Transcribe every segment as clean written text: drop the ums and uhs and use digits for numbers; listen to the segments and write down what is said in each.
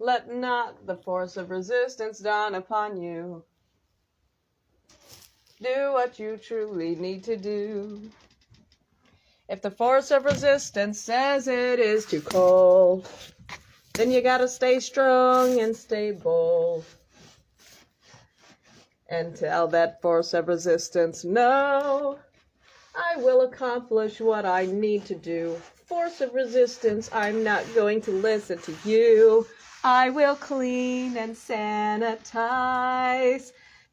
Let not the force of resistance dawn upon you. Do what you truly need to do. If the force of resistance says it is too cold, then you gotta stay strong and stay bold. And tell that force of resistance, no, I will accomplish what I need to do. Force of resistance, I'm not going to listen to you. I will clean and sanitize,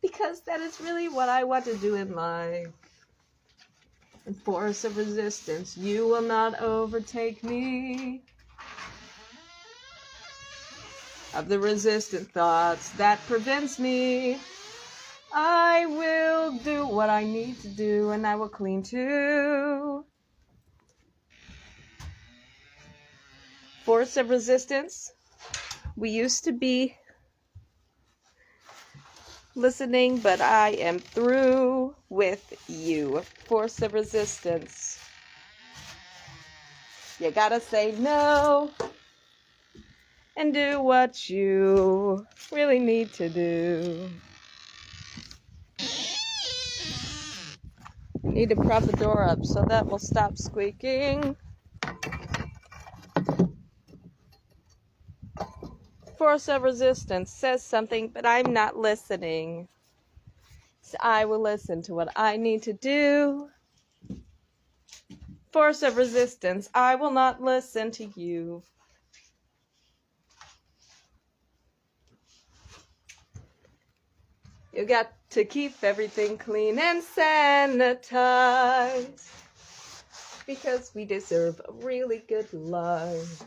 because that is really what I want to do in life. And force of resistance, you will not overtake me. Of the resistant thoughts that prevents me, I will do what I need to do, and I will clean too. Force of resistance, we used to be listening, but I am through with you. Force of resistance, you gotta say no and do what you really need to do. Need to prop the door up so that will stop squeaking. Force of resistance says something, but I'm not listening. So I will listen to what I need to do. Force of resistance, I will not listen to you. You got to keep everything clean and sanitized, because we deserve a really good life.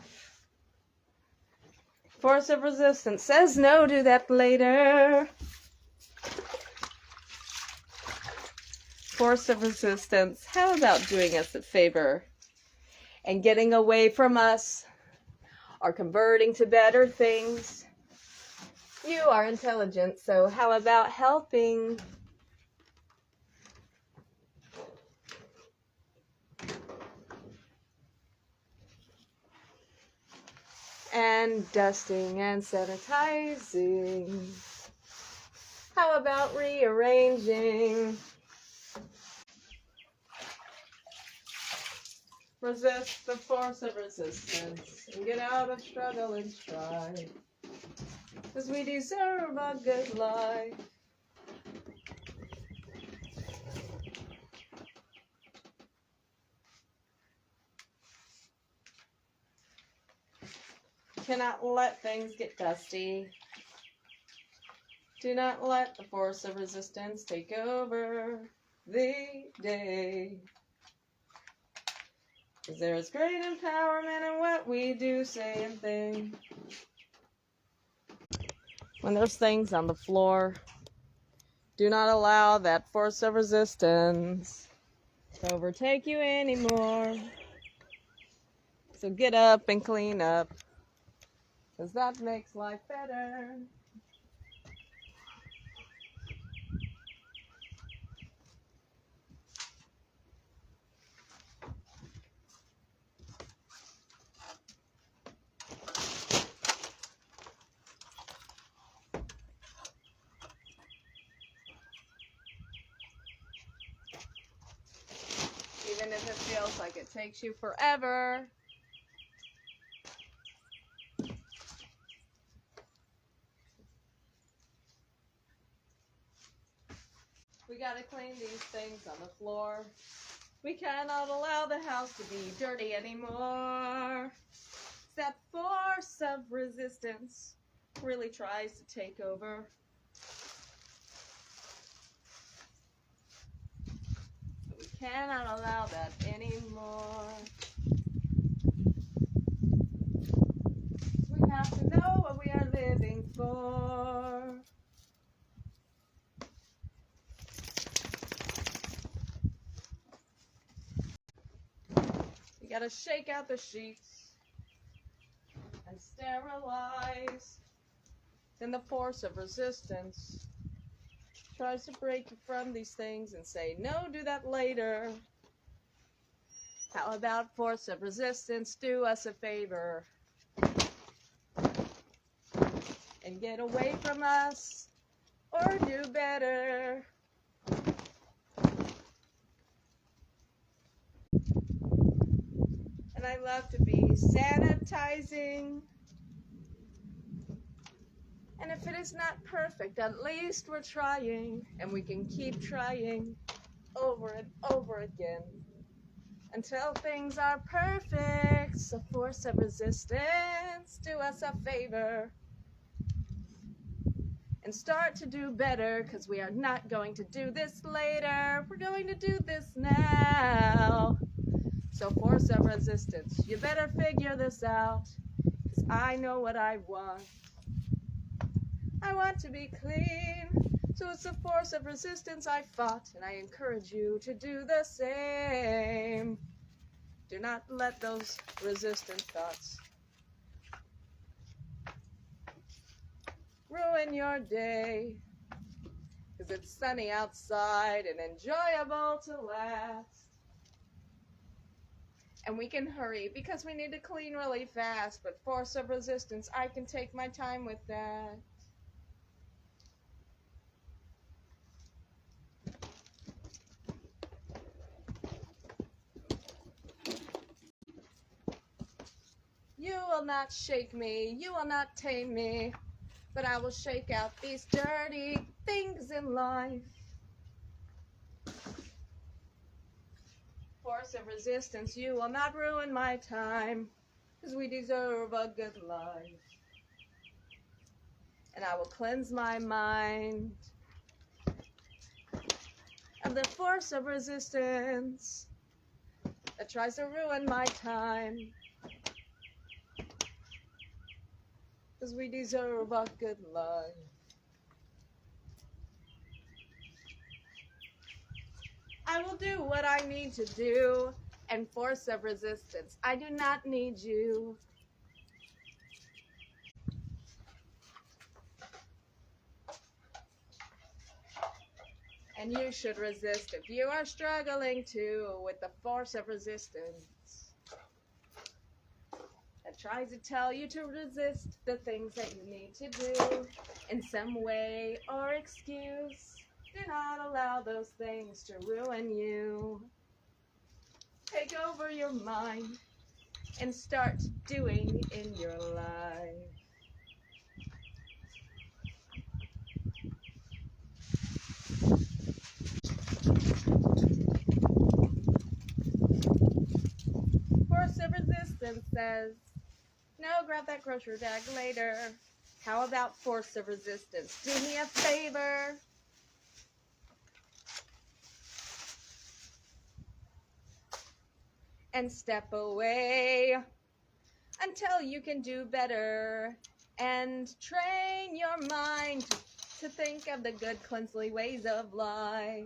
Force of resistance says no, do that later. Force of resistance, how about doing us a favor and getting away from us or converting to better things? You are intelligent, so how about helping? And dusting and sanitizing. How about rearranging? Resist the force of resistance and get out of struggle and strife, 'cause we deserve a good life. Cannot let things get dusty. Do not let the force of resistance take over the day. 'Cause there is great empowerment in what we do, say, and think. When there's things on the floor, do not allow that force of resistance to overtake you anymore. So get up and clean up, 'cause that makes life better. Even if it feels like it takes you forever. We gotta clean these things on the floor. We cannot allow the house to be dirty anymore. That force of resistance really tries to take over. We cannot allow that anymore. We have to know what we are living for. You gotta shake out the sheets and sterilize. Then the force of resistance tries to break you from these things and say, no, do that later. How about force of resistance? Do us a favor get away from us or do better. And I love to be sanitizing. And if it is not perfect, at least we're trying, and we can keep trying over and over again until things are perfect. So force of resistance, do us a favor and start to do better, because we are not going to do this later. We're going to do this now. So force of resistance, you better figure this out, because I know what I want. I want to be clean, so it's a force of resistance I fought, and I encourage you to do the same. Do not let those resistant thoughts ruin your day, because it's sunny outside and enjoyable to last. And we can hurry because we need to clean really fast, but force of resistance, I can take my time with that. You will not shake me, you will not tame me, but I will shake out these dirty things in life. Force of resistance, you will not ruin my time, because we deserve a good life. And I will cleanse my mind of the force of resistance that tries to ruin my time, because we deserve a good life. I will do what I need to do, and force of resistance, I do not need you. And you should resist if you are struggling too with the force of resistance that tries to tell you to resist the things that you need to do in some way or excuse. Do not allow those things to ruin you. Take over your mind and start doing in your life. Force of resistance says, no, grab that grocery bag later. How about force of resistance? Do me a favor. And step away until you can do better. And train your mind to think of the good, cleansly ways of life.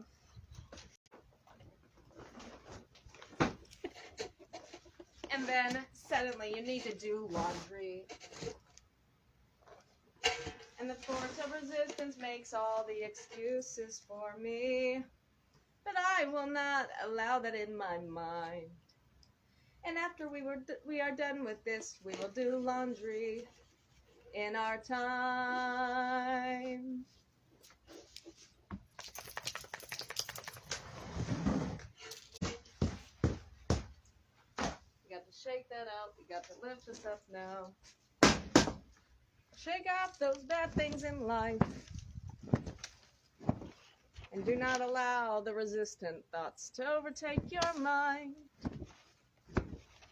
And then suddenly you need to do laundry. And the force of resistance makes all the excuses for me. But I will not allow that in my mind. And after we are done with this, we will do laundry in our time. You got to shake that out. You got to lift this up now. Shake off those bad things in life. And do not allow the resistant thoughts to overtake your mind,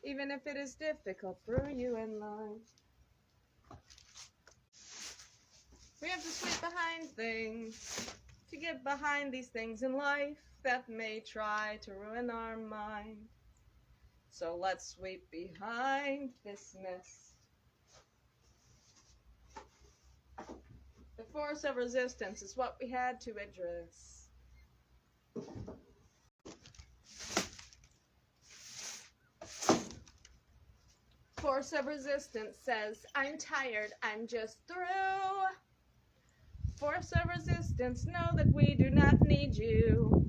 even if it is difficult for you in life. We have to sweep behind things to get behind these things in life that may try to ruin our mind. So let's sweep behind this mess. The force of resistance is what we had to address. Force of resistance says, I'm tired, I'm just through. Force of resistance, know that we do not need you,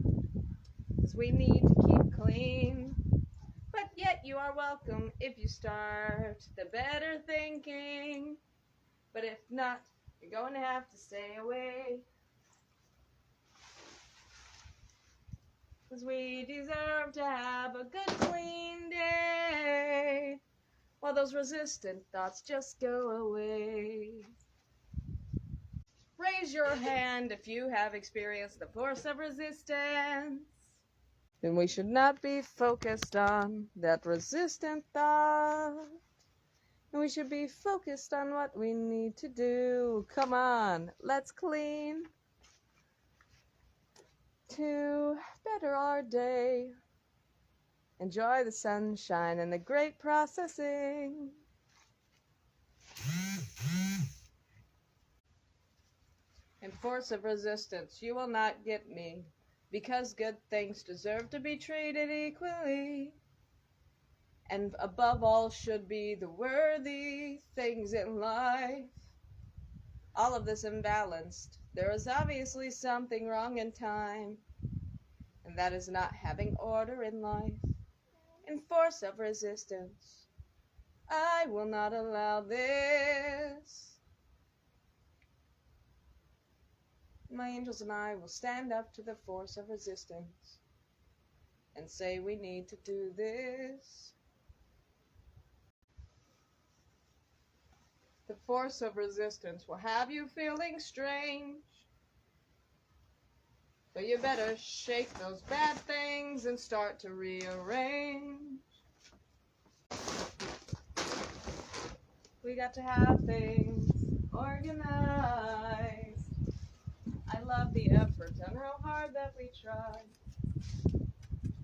because we need to keep clean. But yet you are welcome if you start the better thinking. But if not, you're going to have to stay away. 'Cause we deserve to have a good clean day, while those resistant thoughts just go away. Raise your hand if you have experienced the force of resistance. Then we should not be focused on that resistant thought. And we should be focused on what we need to do. Come on, let's clean to better our day. Enjoy the sunshine and the great processing. In force of resistance, you will not get me, because good things deserve to be treated equally. And above all should be the worthy things in life. All of this imbalanced. There is obviously something wrong in time, and that is not having order in life. In force of resistance, I will not allow this. My angels and I will stand up to the force of resistance and say we need to do this. The force of resistance will have you feeling strange, but you better shake those bad things and start to rearrange. We got to have things organized. I love the effort and how hard that we try,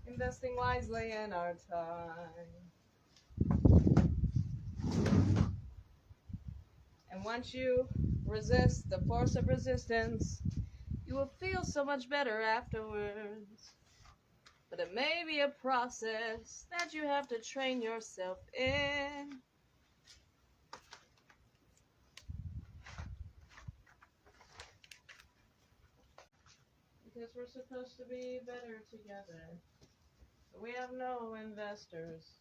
investing wisely in our time. And once you resist the force of resistance, you will feel so much better afterwards. But it may be a process that you have to train yourself in. Because we're supposed to be better together. But we have no investors.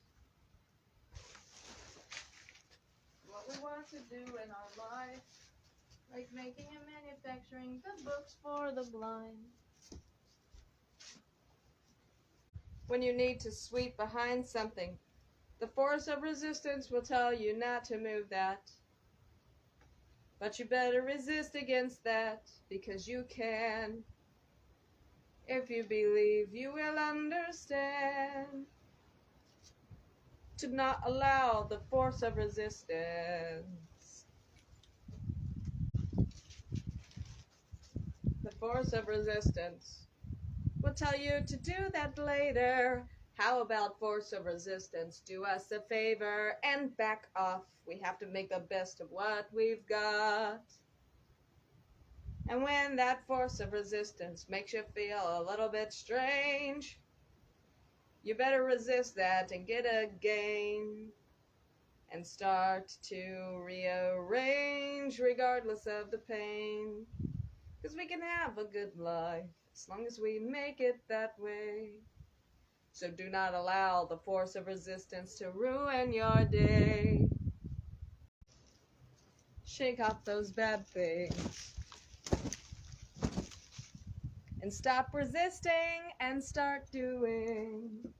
What we want to do in our life, like making and manufacturing the books for the blind. When you need to sweep behind something, the force of resistance will tell you not to move that. But you better resist against that, because you can. If you believe, you will understand. To not allow the force of resistance. The force of resistance will tell you to do that later. How about force of resistance? Do us a favor and back off. We have to make the best of what we've got. And when that force of resistance makes you feel a little bit strange, you better resist that and get a gain. And start to rearrange regardless of the pain. 'Cause we can have a good life as long as we make it that way. So do not allow the force of resistance to ruin your day. Shake off those bad things. And stop resisting and start doing.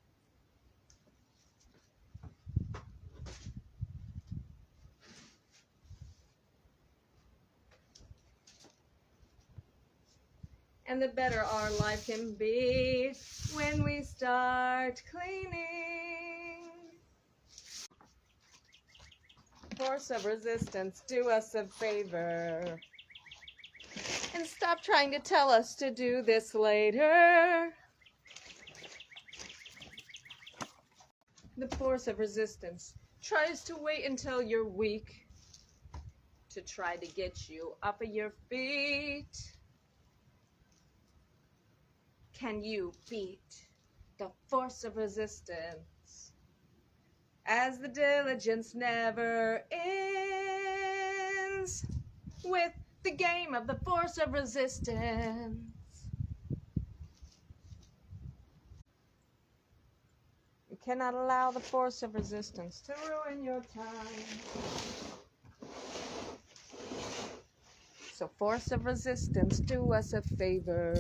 And the better our life can be when we start cleaning. Force of resistance, do us a favor. And stop trying to tell us to do this later. The force of resistance tries to wait until you're weak to try to get you up of your feet. Can you beat the force of resistance? As the diligence never ends with the game of the force of resistance. You cannot allow the force of resistance to ruin your time. So force of resistance, do us a favor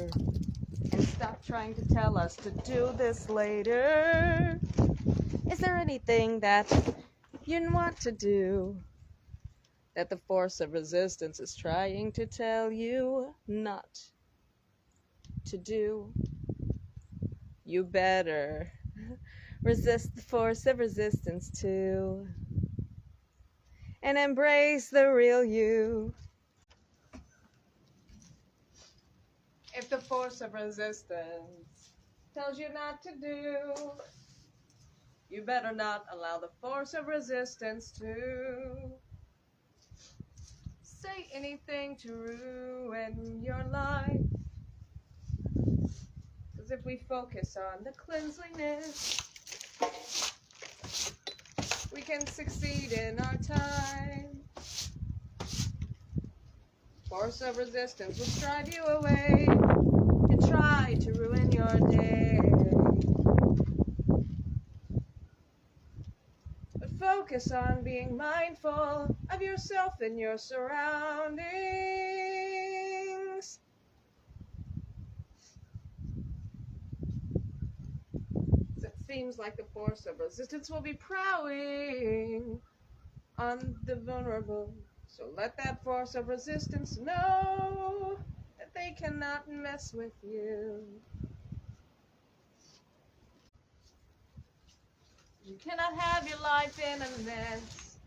and stop trying to tell us to do this later. Is there anything that you want to do that the force of resistance is trying to tell you not to do? You better resist the force of resistance too, and embrace the real you. If the force of resistance tells you not to do, you better not allow the force of resistance to say anything to ruin your life. Because if we focus on the cleanliness, we can succeed in our time. Force of resistance will drive you away and try to ruin your day. But focus on being mindful of yourself and your surroundings. It seems like the force of resistance will be prowling on the vulnerable. So let that force of resistance know that they cannot mess with you. You cannot have your life in a mess,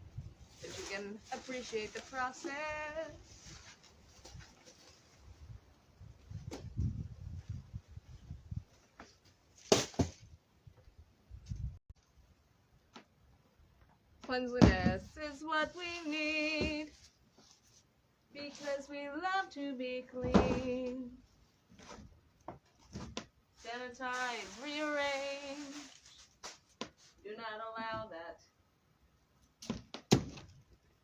but you can appreciate the process. Cleanliness is what we need, because we love to be clean. Sanitize, rearrange. Do not allow that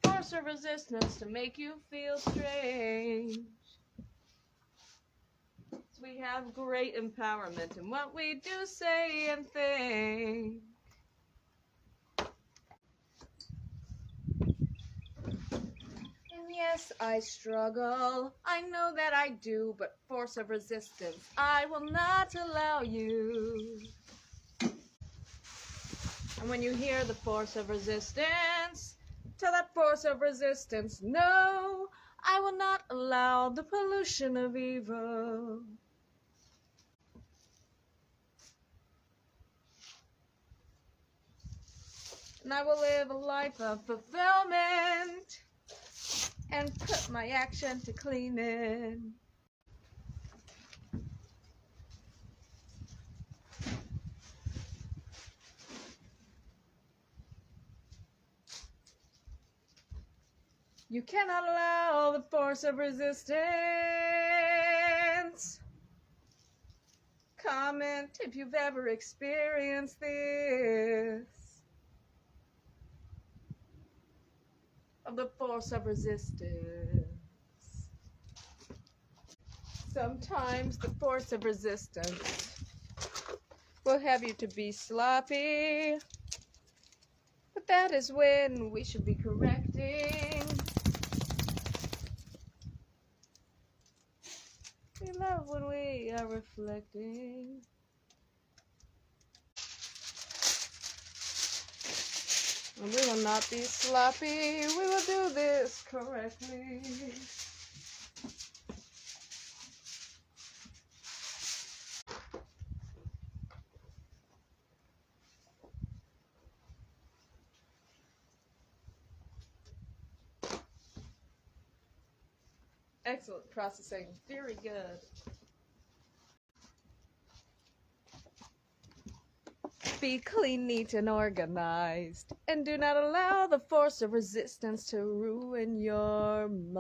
force of resistance to make you feel strange. So we have great empowerment in what we do, say, and think. And yes, I struggle. I know that I do, but force of resistance, I will not allow you. And when you hear the force of resistance, tell that force of resistance, no, I will not allow the pollution of evil. And I will live a life of fulfillment and put my action to cleaning. You cannot allow the force of resistance. Comment if you've ever experienced this. Of the force of resistance. Sometimes the force of resistance will have you to be sloppy, but that is when we should be correcting. We love when we are reflecting. And we will not be sloppy. We will do this correctly. Excellent processing. Very good. Be clean, neat, and organized. And do not allow the force of resistance to ruin your mind.